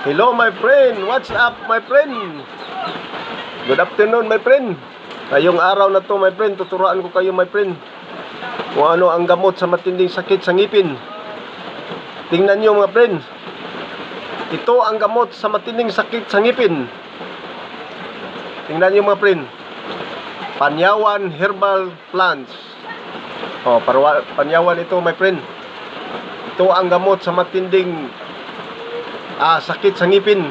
Hello my friend, what's up my friend? Good afternoon my friend. Ngayong araw na to my friend, tuturuan ko kayo my friend kung ano ang gamot sa matinding sakit sa ngipin. Tingnan nyo mga friend, ito ang gamot sa matinding sakit sa ngipin. Tingnan nyo mga friend, Panyawan Herbal Plants. Panyawan ito my friend. Ito ang gamot sa matinding sakit sa ngipin.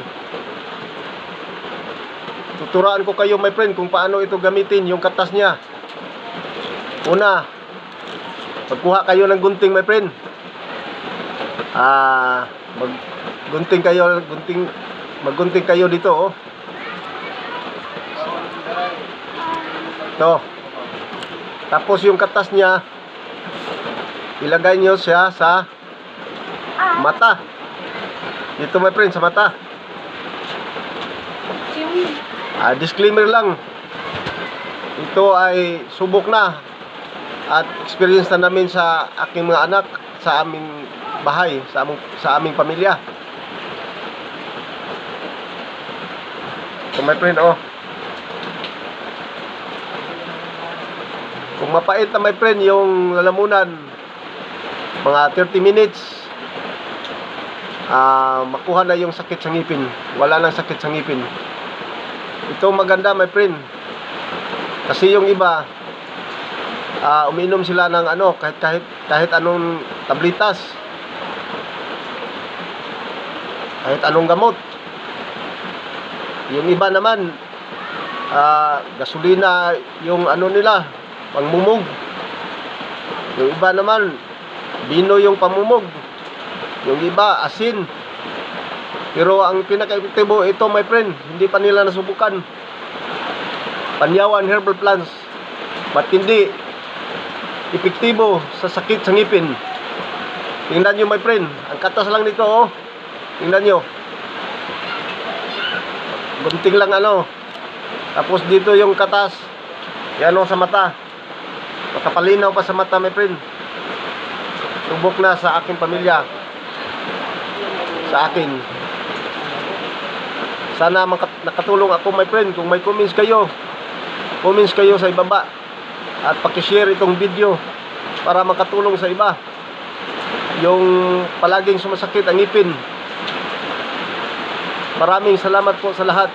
Tuturuan ko kayo my friend kung paano ito gamitin, yung katas niya. Una, magkuha kayo ng gunting my friend. Maggunting kayo dito Ito. Tapos yung katas niya, ilagay nyo siya sa mata. Dito my friend, sa mata. Disclaimer lang, ito ay subok na at experience na namin sa aking mga anak, sa aming bahay, sa aming pamilya. So my friend, kung mapait na my friend yung lalamunan, mga 30 minutes makuha na yung sakit sa ngipin. Wala nang sakit sa ngipin. Ito maganda my friend, kasi yung iba uminom sila ng kahit anong tablitas, kahit anong gamot. Yung iba naman gasolina yung nila, pangmumog. Yung iba naman bino yung pamumog. Yung iba asin. Pero ang pinaka-epektibo ito my friend, hindi pa nila nasubukan. Panyawan Herbal Plants, matindi, epektibo sa sakit sa ngipin. Tingnan nyo my friend, ang katas lang nito tingnan nyo, gunting lang tapos dito yung katas, yan sa mata, makapalinaw pa sa mata my friend. Subok na sa aking pamilya, sa akin. Sana nakatulong ako my friend. Kung may comments kayo sa ibaba at pakishare itong video para makatulong sa iba yung palaging sumasakit ang ngipin. Maraming salamat po sa lahat.